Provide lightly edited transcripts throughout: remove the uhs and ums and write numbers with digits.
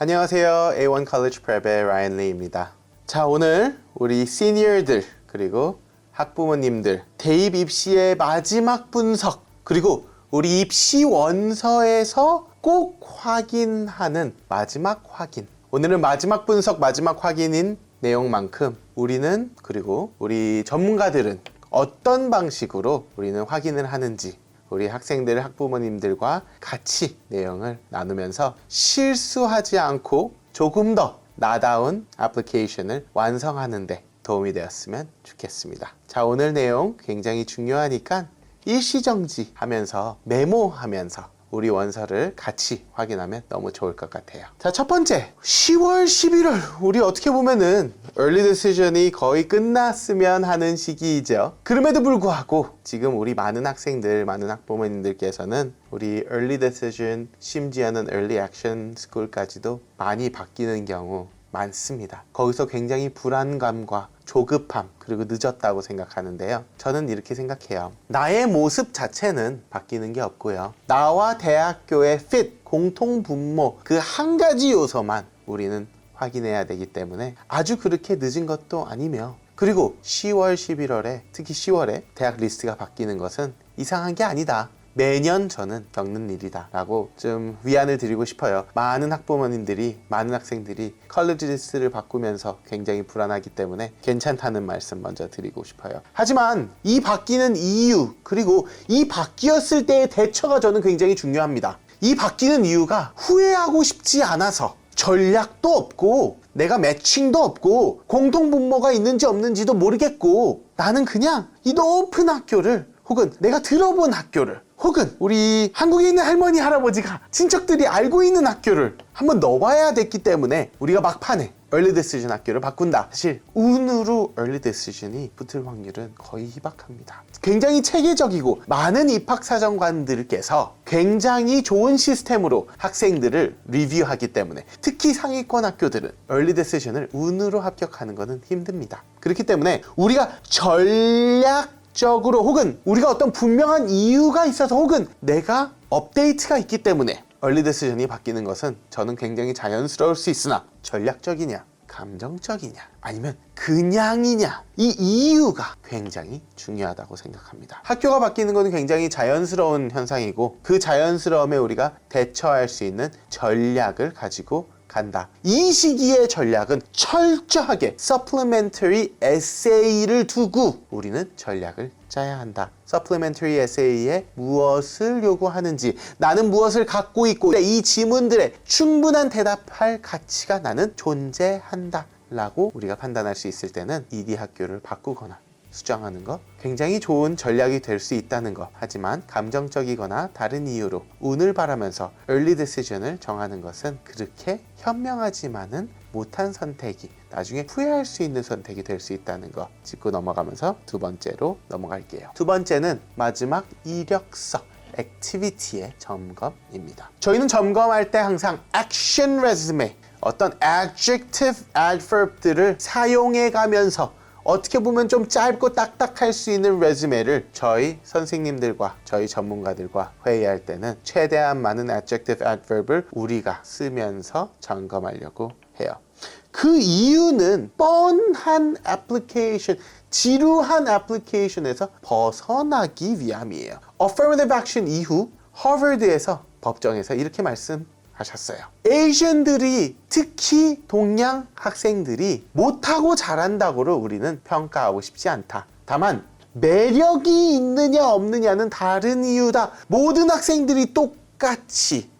안녕하세요. A1 College Prep의 라이언 리입니다. 자, 오늘 우리 시니어들 그리고 학부모님들 대입 입시의 마지막 분석 그리고 우리 입시 원서에서 꼭 확인하는 마지막 확인. 오늘은 마지막 분석, 마지막 확인인 내용만큼 우리는 그리고 우리 전문가들은 어떤 방식으로 우리는 확인을 하는지 우리 학생들, 학부모님들과 같이 내용을 나누면서 실수하지 않고 조금 더 나다운 애플리케이션을 완성하는 데 도움이 되었으면 좋겠습니다. 자, 오늘 내용 굉장히 중요하니까 일시정지 하면서 메모하면서 우리 원서를 같이 확인하면 너무 좋을 것 같아요. 자, 첫 번째 10월, 11월 우리 어떻게 보면은 early decision이 거의 끝났으면 하는 시기이죠. 그럼에도 불구하고 지금 우리 많은 학생들, 많은 학부모님들께서는 우리 early decision, 심지어는 early action school까지도 많이 바뀌는 경우 많습니다. 거기서 굉장히 불안감과 조급함 그리고 늦었다고 생각하는데요. 저는 이렇게 생각해요. 나의 모습 자체는 바뀌는 게 없고요. 나와 대학교의 fit, 공통분모 그 한 가지 요소만 우리는 확인해야 되기 때문에 아주 그렇게 늦은 것도 아니며 그리고 10월, 11월에 특히 10월에 대학 리스트가 바뀌는 것은 이상한 게 아니다. 매년 저는 겪는 일이다 라고 좀 위안을 드리고 싶어요. 많은 학부모님들이 많은 학생들이 컬리지 리스트를 바꾸면서 굉장히 불안하기 때문에 괜찮다는 말씀 먼저 드리고 싶어요. 하지만 이 바뀌는 이유 그리고 이 바뀌었을 때의 대처가 저는 굉장히 중요합니다. 이 바뀌는 이유가 후회하고 싶지 않아서 전략도 없고 내가 매칭도 없고 공통분모가 있는지 없는지도 모르겠고 나는 그냥 이 높은 학교를 혹은 내가 들어본 학교를 혹은 우리 한국에 있는 할머니, 할아버지가 친척들이 알고 있는 학교를 한번 넣어봐야 됐기 때문에 우리가 막판에 early decision 학교를 바꾼다. 사실 운으로 early decision이 붙을 확률은 거의 희박합니다. 굉장히 체계적이고 많은 입학사정관들께서 굉장히 좋은 시스템으로 학생들을 리뷰하기 때문에 특히 상위권 학교들은 early decision을 운으로 합격하는 것은 힘듭니다. 그렇기 때문에 우리가 전략적으로 혹은 우리가 어떤 분명한 이유가 있어서 혹은 내가 업데이트가 있기 때문에 early decision이 바뀌는 것은 저는 굉장히 자연스러울 수 있으나 전략적이냐 감정적이냐 아니면 그냥이냐 이 이유가 굉장히 중요하다고 생각합니다. 학교가 바뀌는 것은 굉장히 자연스러운 현상이고 그 자연스러움에 우리가 대처할 수 있는 전략을 가지고 간다. 이 시기의 전략은 철저하게 supplementary essay를 두고 우리는 전략을 짜야 한다. supplementary essay에 무엇을 요구하는지 나는 무엇을 갖고 있고 이 지문들에 충분한 대답할 가치가 나는 존재한다 라고 우리가 판단할 수 있을 때는 ED 학교를 바꾸거나 수정하는 것 굉장히 좋은 전략이 될 수 있다는 것. 하지만 감정적이거나 다른 이유로 운을 바라면서 early decision을 정하는 것은 그렇게 현명하지만은 못한 선택이 나중에 후회할 수 있는 선택이 될 수 있다는 거 짚고 넘어가면서 두 번째로 넘어갈게요. 두 번째는 마지막 이력서 액티비티의 점검입니다. 저희는 점검할 때 항상 action resume 어떤 adjective, adverb들을 사용해 가면서 어떻게 보면 좀 짧고 딱딱할 수 있는 레즈메를 저희 선생님들과 저희 전문가들과 회의할 때는 최대한 많은 adjective, adverb을 우리가 쓰면서 점검하려고 해요. 그 이유는 뻔한 애플리케이션, 지루한 애플리케이션에서 벗어나기 위함이에요. Affirmative action 이후 하버드에서 법정에서 이렇게 말씀하셨어요. 에이시안들이 특히 동양 학생들이 못하고 잘한다고를 우리는 평가하고 싶지 않다. 다만 매력이 있느냐 없느냐는 다른 이유다. 모든 학생들이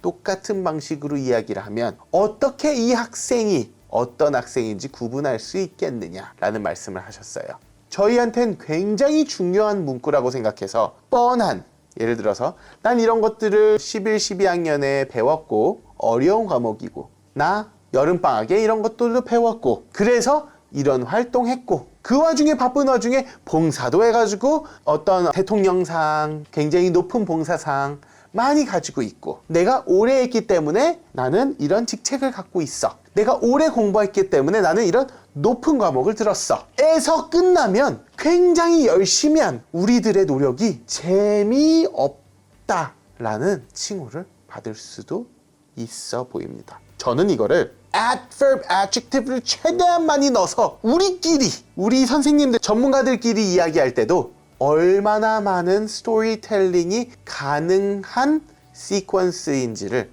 똑같은 방식으로 이야기를 하면 어떻게 이 학생이 어떤 학생인지 구분할 수 있겠느냐라는 말씀을 하셨어요. 저희한텐 굉장히 중요한 문구라고 생각해서 뻔한 예를 들어서 난 이런 것들을 11, 12학년에 배웠고 어려운 과목이고 나 여름방학에 이런 것들도 배웠고 그래서 이런 활동했고 그 와중에 바쁜 와중에 봉사도 해가지고 어떤 대통령상 굉장히 높은 봉사상 많이 가지고 있고 내가 오래 했기 때문에 나는 이런 직책을 갖고 있어. 내가 오래 공부했기 때문에 나는 이런 높은 과목을 들었어. 에서 끝나면 굉장히 열심히 한 우리들의 노력이 재미없다라는 칭호를 받을 수도 있어 보입니다. 저는 이거를 adverb, adjective를 최대한 많이 넣어서 우리 선생님들, 전문가들끼리 이야기할 때도 얼마나 많은 스토리텔링이 가능한 시퀀스인지를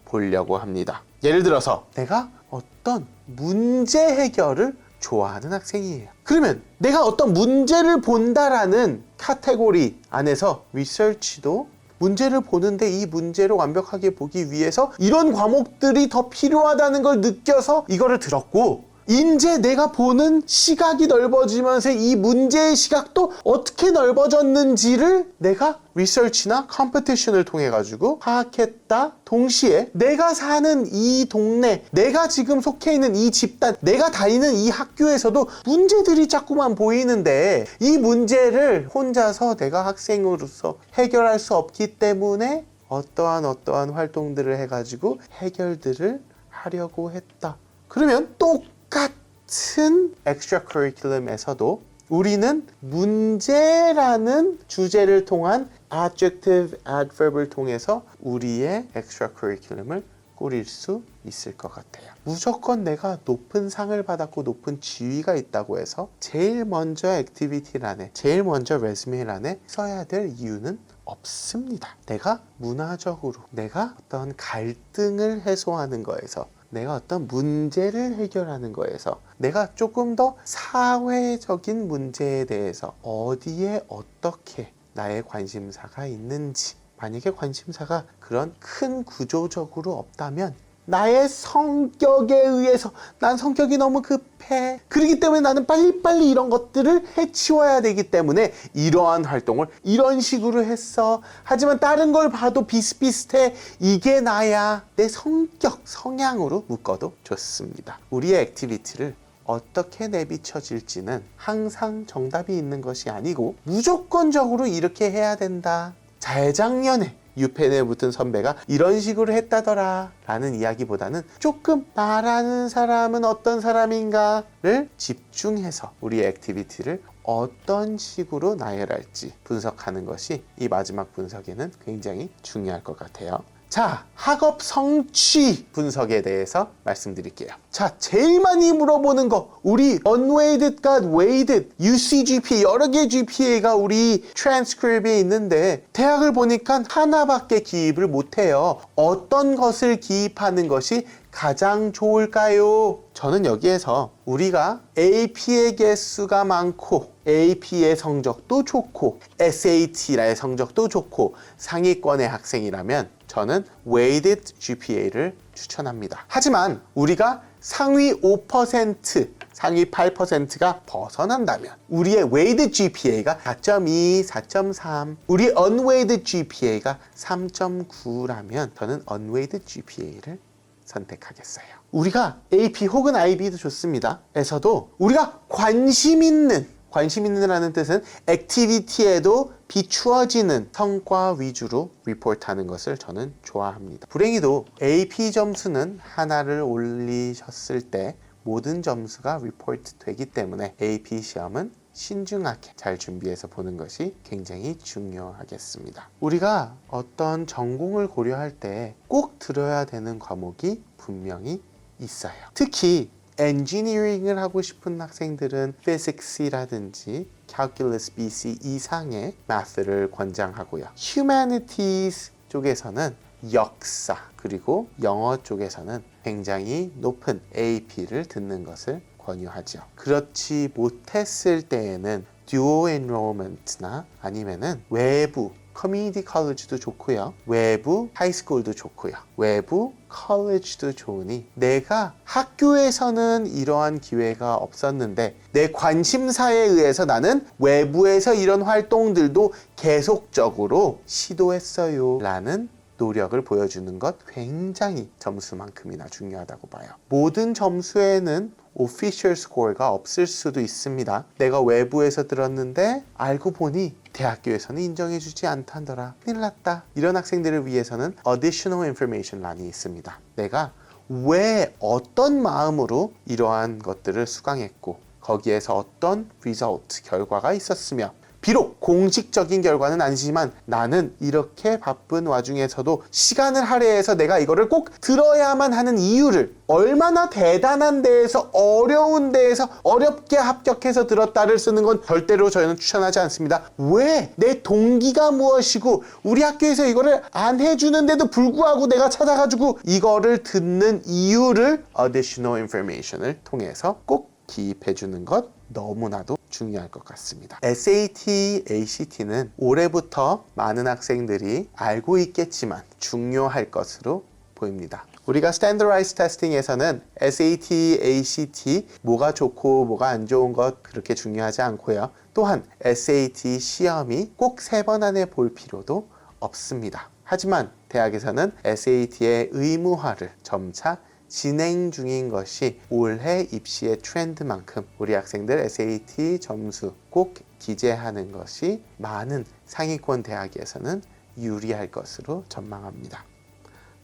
보려고 합니다. 예를 들어서 내가 어떤 문제 해결을 좋아하는 학생이에요. 그러면 내가 어떤 문제를 본다라는 카테고리 안에서 리서치도 문제를 보는데 이 문제를 완벽하게 보기 위해서 이런 과목들이 더 필요하다는 걸 느껴서 이거를 들었고, 이제 내가 보는 시각이 넓어지면서 이 문제의 시각도 어떻게 넓어졌는지를 내가 리서치나 컴피티션을 통해 가지고 파악했다. 동시에 내가 사는 이 동네, 내가 지금 속해 있는 이 집단, 내가 다니는 이 학교에서도 문제들이 자꾸만 보이는데 이 문제를 혼자서 내가 학생으로서 해결할 수 없기 때문에 어떠한 활동들을 해가지고 해결들을 하려고 했다. 그러면 똑같은 엑스트라 커리큘럼에서도 우리는 문제라는 주제를 통한 adjective, adverb을 통해서 우리의 엑스트라 커리큘럼을 꾸릴 수 있을 것 같아요. 무조건 내가 높은 상을 받았고 높은 지위가 있다고 해서 제일 먼저 액티비티란에, 제일 먼저 레즈메란에 써야 될 이유는 없습니다. 내가 문화적으로, 내가 어떤 갈등을 해소하는 거에서, 내가 어떤 문제를 해결하는 거에서, 내가 조금 더 사회적인 문제에 대해서 어디에 어떻게 나의 관심사가 있는지, 만약에 관심사가 그런 큰 구조적으로 없다면 나의 성격에 의해서, 난 성격이 너무 급해, 그렇기 때문에 나는 빨리빨리 이런 것들을 해치워야 되기 때문에 이러한 활동을 이런 식으로 했어. 하지만 다른 걸 봐도 비슷비슷해. 이게 나야. 내 성격, 성향으로 묶어도 좋습니다. 우리의 액티비티를 어떻게 내비쳐질지는 항상 정답이 있는 것이 아니고 무조건적으로 이렇게 해야 된다. 재작년에 유펜에 붙은 선배가 이런 식으로 했다더라 라는 이야기보다는 조금 말하는 사람은 어떤 사람인가를 집중해서 우리의 액티비티를 어떤 식으로 나열할지 분석하는 것이 이 마지막 분석에는 굉장히 중요할 것 같아요. 자, 학업 성취 분석에 대해서 말씀드릴게요. 자, 제일 많이 물어보는 거, 우리 unweighted과 weighted, UCGPA, 여러 개의 GPA가 우리 트랜스크립에 있는데 대학을 보니까 하나밖에 기입을 못해요. 어떤 것을 기입하는 것이 가장 좋을까요? 저는 여기에서 우리가 AP의 개수가 많고 AP의 성적도 좋고 SAT의 성적도 좋고 상위권의 학생이라면 저는 weighted GPA를 추천합니다. 하지만 우리가 상위 5%, 상위 8%가 벗어난다면 우리의 weighted GPA가 4.2, 4.3, 우리 unweighted GPA가 3.9라면 저는 unweighted GPA를 선택하겠어요. 우리가 AP 혹은 IB도 좋습니다. 에서도 우리가 관심 있는라는 뜻은 액티비티에도 비추어지는 성과 위주로 리포트하는 것을 저는 좋아합니다. 불행히도 AP 점수는 하나를 올리셨을 때 모든 점수가 리포트 되기 때문에 AP 시험은 신중하게 잘 준비해서 보는 것이 굉장히 중요하겠습니다. 우리가 어떤 전공을 고려할 때 꼭 들어야 되는 과목이 분명히 있어요. 특히 엔지니어링을 하고 싶은 학생들은 Physics라든지 Calculus BC 이상의 Math를 권장하고요. Humanities 쪽에서는 역사 그리고 영어 쪽에서는 굉장히 높은 AP를 듣는 것을 권유하죠. 그렇지 못했을 때에는 듀오 엔롤먼트나 아니면은 외부 커뮤니티 컬리지도 좋고요. 외부 하이스쿨도 좋고요. 외부 컬리지도 좋으니 내가 학교에서는 이러한 기회가 없었는데 내 관심사에 의해서 나는 외부에서 이런 활동들도 계속적으로 시도했어요 라는 노력을 보여주는 것 굉장히 점수만큼이나 중요하다고 봐요. 모든 점수에는 오피셜 스코어가 없을 수도 있습니다. 내가 외부에서 들었는데 알고 보니 대학교에서는 인정해주지 않다더라. 큰일 났다. 이런 학생들을 위해서는 additional information란이 있습니다. 내가 왜 어떤 마음으로 이러한 것들을 수강했고 거기에서 어떤 result, 결과가 있었으며 비록 공식적인 결과는 아니지만 나는 이렇게 바쁜 와중에서도 시간을 할애해서 내가 이거를 꼭 들어야만 하는 이유를, 얼마나 대단한 데에서 어려운 데에서 어렵게 합격해서 들었다를 쓰는 건 절대로 저희는 추천하지 않습니다. 왜? 내 동기가 무엇이고 우리 학교에서 이거를 안 해주는데도 불구하고 내가 찾아가지고 이거를 듣는 이유를 additional information을 통해서 꼭 기입해 주는 것 너무나도 중요할 것 같습니다. SAT, ACT는 올해부터 많은 학생들이 알고 있겠지만 중요할 것으로 보입니다. 우리가 Standardized Testing에서는 SAT, ACT 뭐가 좋고 뭐가 안 좋은 것 그렇게 중요하지 않고요. 또한 SAT 시험이 꼭 3번 안에 볼 필요도 없습니다. 하지만 대학에서는 SAT의 의무화를 점차 진행 중인 것이 올해 입시의 트렌드만큼 우리 학생들 SAT 점수 꼭 기재하는 것이 많은 상위권 대학에서는 유리할 것으로 전망합니다.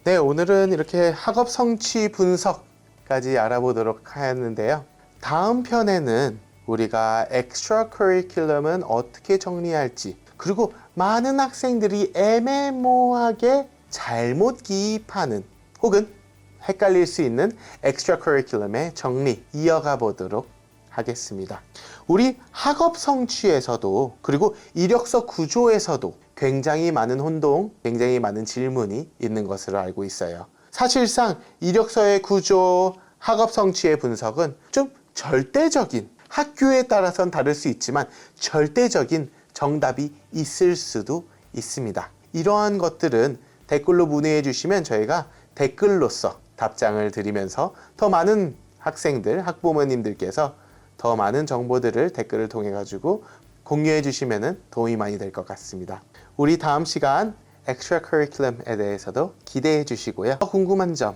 네, 오늘은 이렇게 학업 성취 분석까지 알아보도록 하였는데요. 다음 편에는 우리가 엑스트라 커리큘럼은 어떻게 정리할지, 그리고 많은 학생들이 애매모호하게 잘못 기입하는 혹은 헷갈릴 수 있는 엑스트라 커리큘럼의 정리 이어가 보도록 하겠습니다. 우리 학업 성취에서도 그리고 이력서 구조에서도 굉장히 많은 혼동, 굉장히 많은 질문이 있는 것으로 알고 있어요. 사실상 이력서의 구조, 학업 성취의 분석은 좀 절대적인, 학교에 따라서는 다를 수 있지만 절대적인 정답이 있을 수도 있습니다. 이러한 것들은 댓글로 문의해 주시면 저희가 댓글로서 답장을 드리면서 더 많은 학생들, 학부모님들께서 더 많은 정보들을 댓글을 통해 가지고 공유해 주시면 도움이 많이 될 것 같습니다. 우리 다음 시간 엑스트라 커리큘럼에 대해서도 기대해 주시고요. 더 궁금한 점,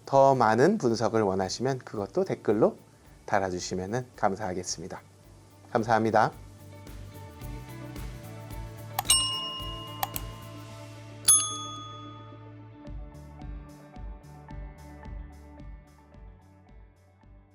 더 많은 분석을 원하시면 그것도 댓글로 달아주시면 감사하겠습니다. 감사합니다.